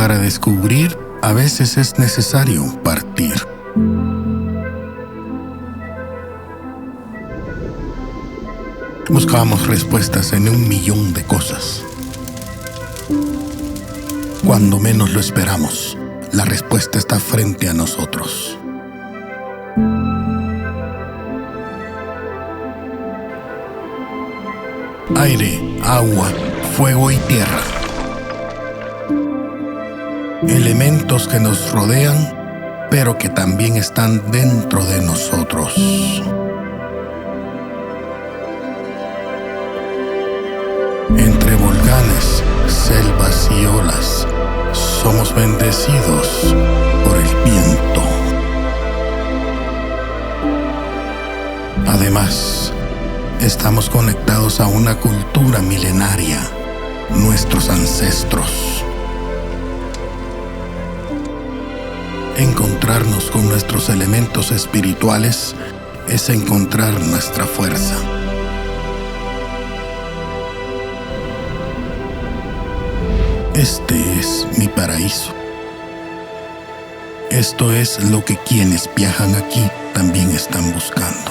para descubrir, a veces es necesario partir. Buscamos respuestas en 1.000.000 de cosas. Cuando menos lo esperamos, la respuesta está frente a nosotros. Aire, agua, fuego y tierra. Elementos que nos rodean, pero que también están dentro de nosotros. Entre volcanes, selvas y olas, somos bendecidos por el viento. Además, estamos conectados a una cultura milenaria, nuestros ancestros. Encontrarnos con nuestros elementos espirituales es encontrar nuestra fuerza. Este es mi paraíso. Esto es lo que quienes viajan aquí también están buscando.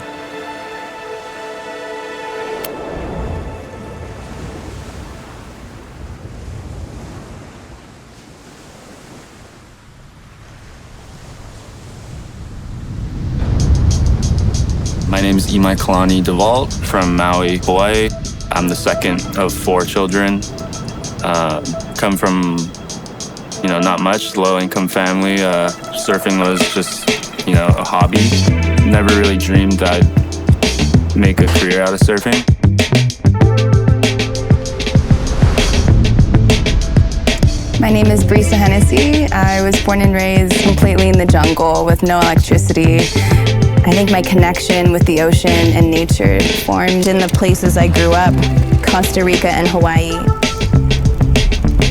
My name is Imaikalani DeVault from Maui, Hawaii. I'm the second of 4 children. Come from, not much, low-income family. Surfing was just, a hobby. Never really dreamed I'd make a career out of surfing. My name is Brisa Hennessy. I was born and raised completely in the jungle with no electricity. I think my connection with the ocean and nature formed in the places I grew up, Costa Rica and Hawaii.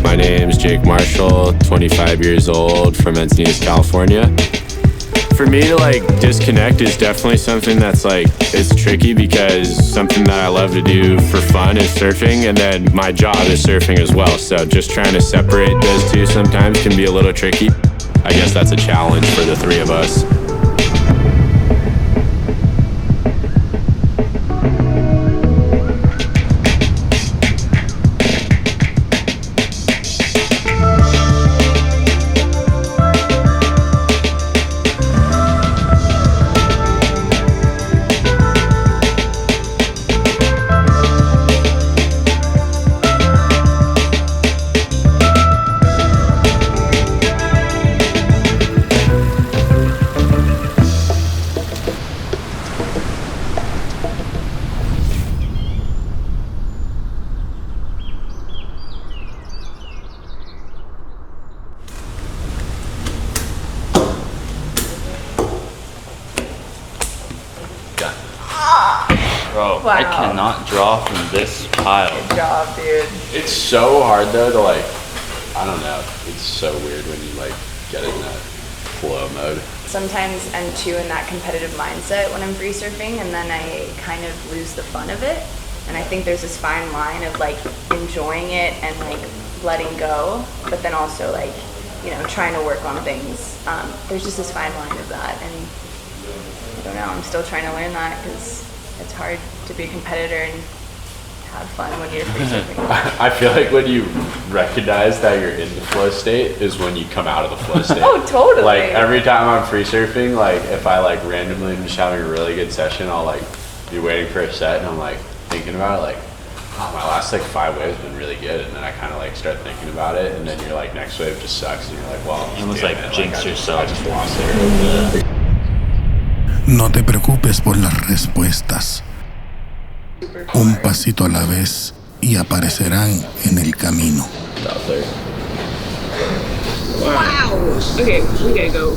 My name's Jake Marshall, 25 years old, from Encinitas, California. For me to disconnect is definitely something that's it's tricky because something that I love to do for fun is surfing, and then my job is surfing as well. So just trying to separate those two sometimes can be a little tricky. I guess that's a challenge for the 3 of us. Bro, wow. I cannot draw from this pile. Good job, dude. It's so hard though to I don't know. It's so weird when you get in that flow mode. Sometimes I'm too in that competitive mindset when I'm free surfing, and then I kind of lose the fun of it. And I think there's this fine line of enjoying it and letting go, but then also trying to work on things. There's just this fine line of that, and I don't know, I'm still trying to learn that because it's hard to be a competitor and have fun when you're free surfing. I feel like when you recognize that you're in the flow state is when you come out of the flow state. Oh, totally. Every time I'm free surfing, if I randomly am just having a really good session, I'll be waiting for a set and I'm thinking about it, oh, my last 5 waves have been really good, and then I kind of start thinking about it, and then you're next wave just sucks, and you're well, you almost jinx yourself. I just lost it. No te preocupes por las respuestas. Un pasito a la vez y aparecerán en el camino. Wow. Okay, we gotta go.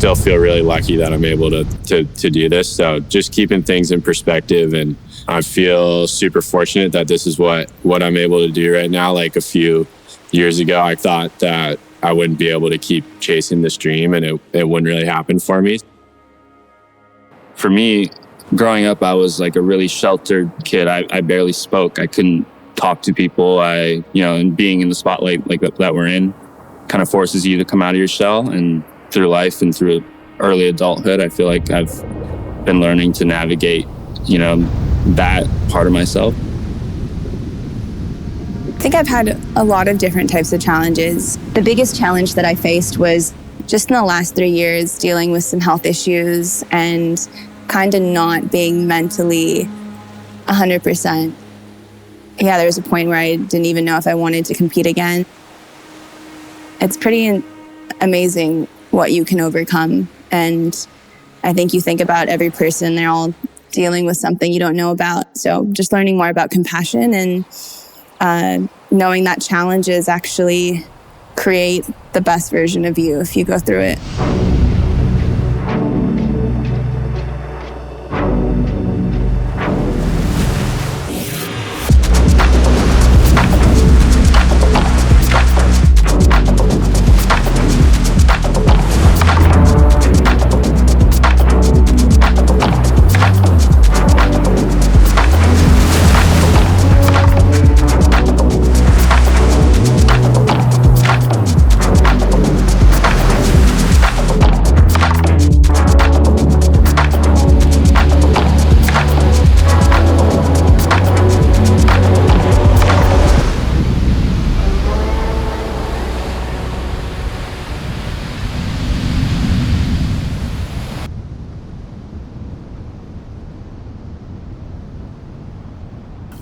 still feel really lucky that I'm able to do this. So just keeping things in perspective, and I feel super fortunate that this is what I'm able to do right now. Like a few years ago, I thought that I wouldn't be able to keep chasing this dream and it wouldn't really happen for me. For me, growing up, I was like a really sheltered kid. I barely spoke. I couldn't talk to people. And being in the spotlight like that we're in kind of forces you to come out of your shell. And through life and through early adulthood, I feel like I've been learning to navigate, that part of myself. I think I've had a lot of different types of challenges. The biggest challenge that I faced was just in the last 3 years dealing with some health issues and kind of not being mentally 100%. Yeah, there was a point where I didn't even know if I wanted to compete again. It's pretty amazing what you can overcome. And I think you think about every person, they're all dealing with something you don't know about. So just learning more about compassion and knowing that challenges actually create the best version of you if you go through it.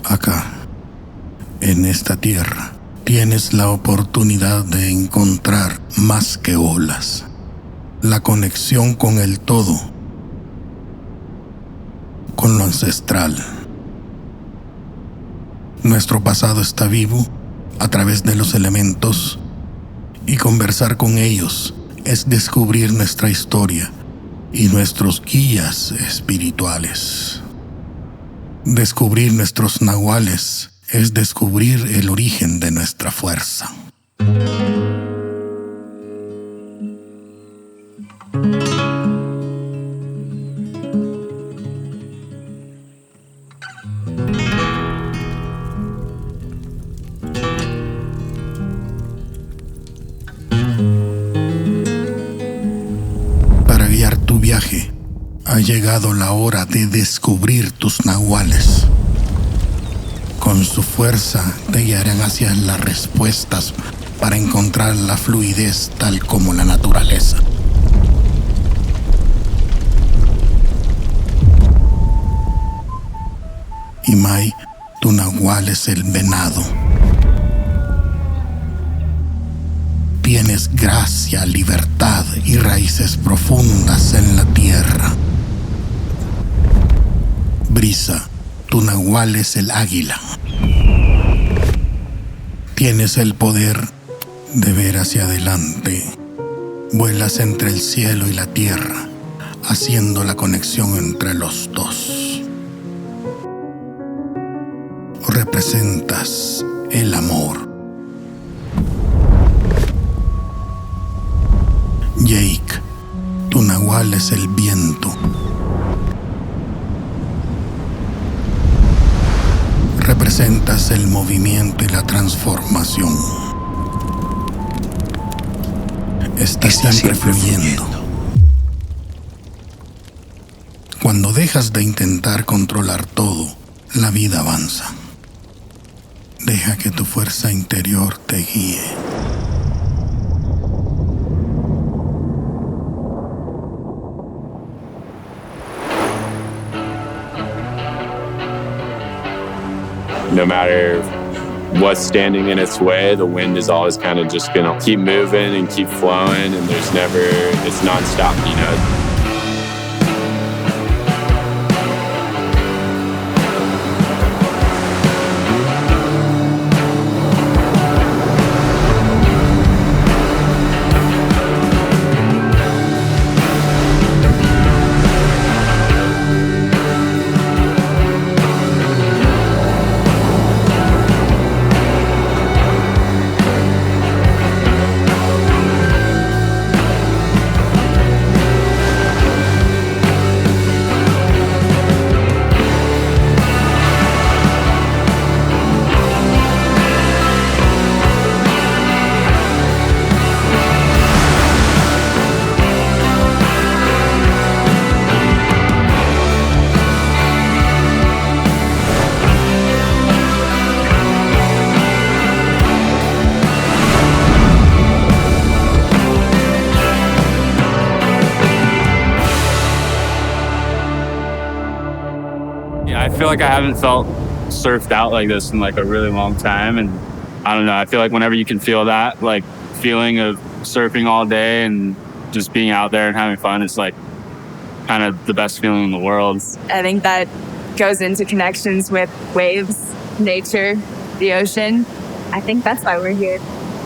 Acá, en esta tierra, tienes la oportunidad de encontrar más que olas, la conexión con el todo, con lo ancestral. Nuestro pasado está vivo a través de los elementos y conversar con ellos es descubrir nuestra historia y nuestros guías espirituales. Descubrir nuestros nahuales es descubrir el origen de nuestra fuerza. Para guiar tu viaje, ha llegado la hora de descubrir tus nahuales. Con su fuerza te guiarán hacia las respuestas para encontrar la fluidez tal como la naturaleza. Imai, tu nahual es el venado. Tienes gracia, libertad y raíces profundas en la tierra. Brisa, tu nahual es el águila. Tienes el poder de ver hacia adelante. Vuelas entre el cielo y la tierra, haciendo la conexión entre los dos. Representas el amor. Jake, tu nahual es el viento. Representas el movimiento y la transformación. Estás siempre fluyendo. Cuando dejas de intentar controlar todo, la vida avanza. Deja que tu fuerza interior te guíe. No matter what's standing in its way, the wind is always kind of just gonna keep moving and keep flowing, and it's nonstop, I feel like I haven't felt surfed out like this in like a really long time. And I don't know, I feel like whenever you can feel that like feeling of surfing all day and just being out there and having fun, it's like kind of the best feeling in the world. I think that goes into connections with waves, nature, the ocean. I think that's why we're here.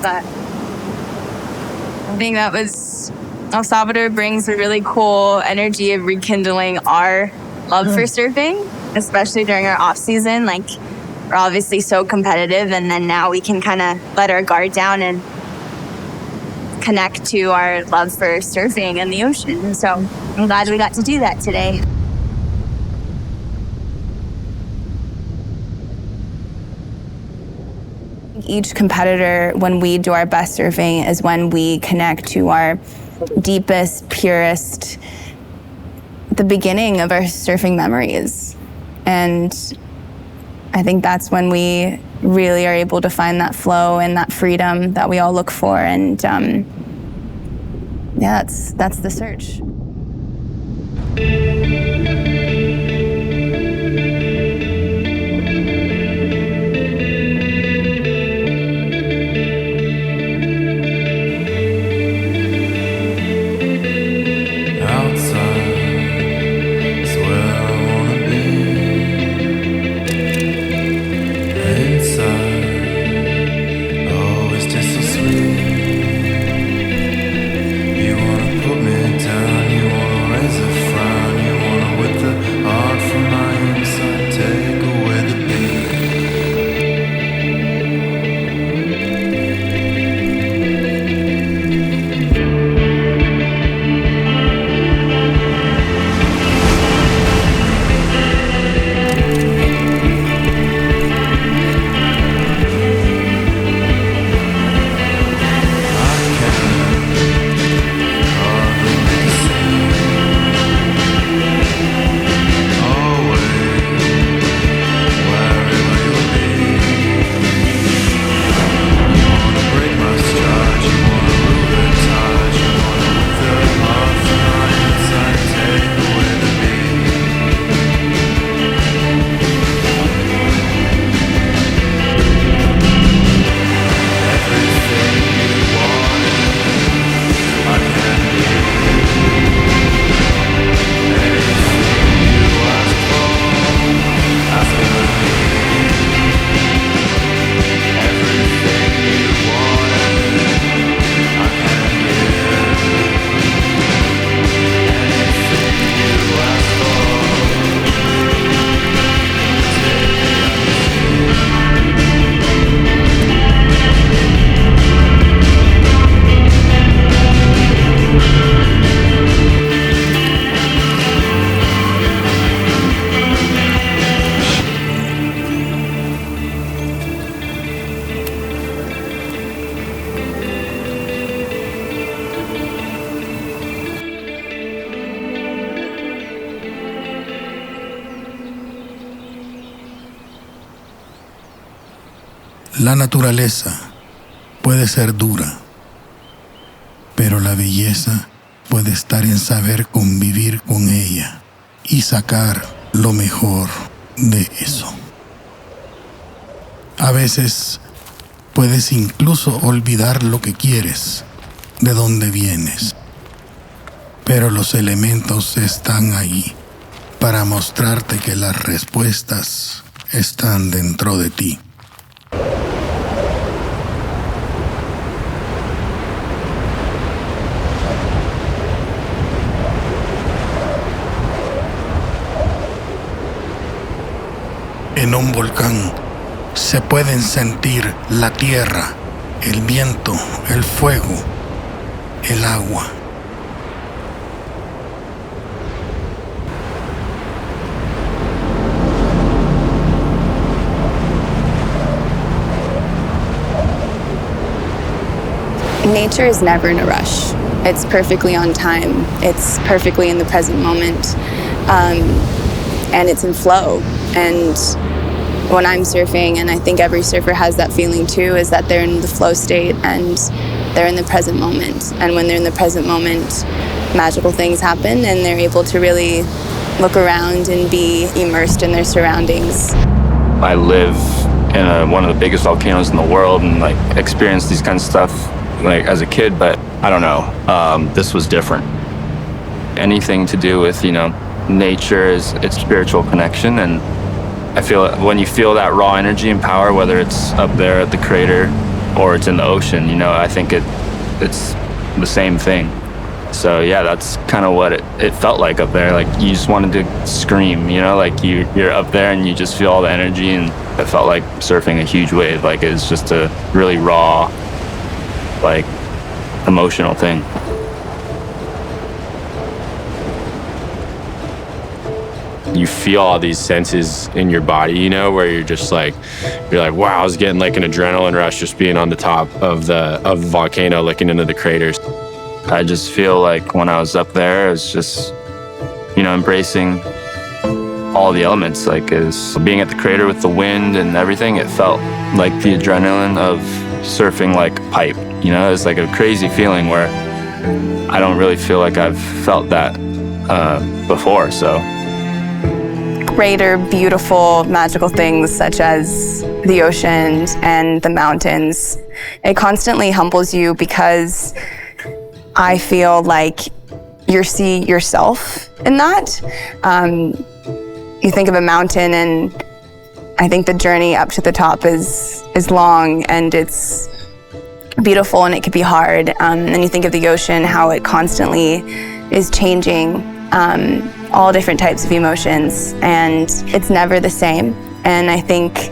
But I think that was El Salvador brings a really cool energy of rekindling our love for surfing, especially during our off season. Like, we're obviously so competitive, and then now we can kind of let our guard down and connect to our love for surfing and the ocean. So I'm glad we got to do that today. Each competitor, when we do our best surfing, is when we connect to our deepest, purest, the beginning of our surfing memories. And I think that's when we really are able to find that flow and that freedom that we all look for. And yeah, that's the search. La naturaleza puede ser dura, pero la belleza puede estar en saber convivir con ella y sacar lo mejor de eso. A veces puedes incluso olvidar lo que quieres, de dónde vienes, pero los elementos están ahí para mostrarte que las respuestas están dentro de ti. En un volcán se pueden sentir la tierra, el viento, el fuego, el agua. Nature is never in a rush. It's perfectly on time. It's perfectly in the present moment. And it's in flow. And when I'm surfing, and I think every surfer has that feeling too, is that they're in the flow state and they're in the present moment. And when they're in the present moment, magical things happen and they're able to really look around and be immersed in their surroundings. I live in one of the biggest volcanoes in the world and like experienced these kinds of stuff like as a kid, but I don't know, this was different. Anything to do with, nature is its spiritual connection, and I feel when you feel that raw energy and power, whether it's up there at the crater or it's in the ocean, I think it's the same thing. So yeah, that's kind of what it felt like up there. Like you just wanted to scream, like you're up there and you just feel all the energy, and it felt like surfing a huge wave. Like it's just a really raw, like emotional thing. You feel all these senses in your body, where you're like, wow, I was getting like an adrenaline rush just being on the top of the volcano looking into the craters. I just feel like when I was up there, it was just, embracing all the elements. Like is being at the crater with the wind and everything, it felt like the adrenaline of surfing like pipe. It's like a crazy feeling where I don't really feel like I've felt that before, so. Greater, beautiful, magical things such as the ocean and the mountains. It constantly humbles you because I feel like you see yourself in that. You think of a mountain, and I think the journey up to the top is long and it's beautiful, and it could be hard. And you think of the ocean, how it constantly is changing. All different types of emotions, and it's never the same. And I think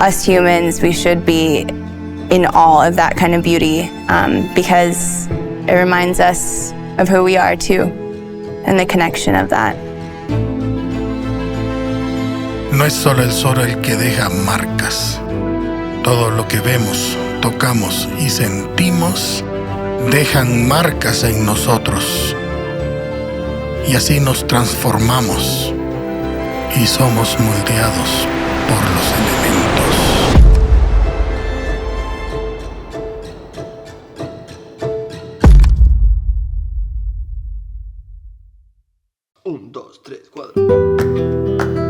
us humans, we should be in awe of that kind of beauty, because it reminds us of who we are too, and the connection of that. No es solo el sol el que deja marcas. Todo lo que vemos, tocamos y sentimos dejan marcas en nosotros. Y así nos transformamos y somos moldeados por los elementos. 1, 2, 3, 4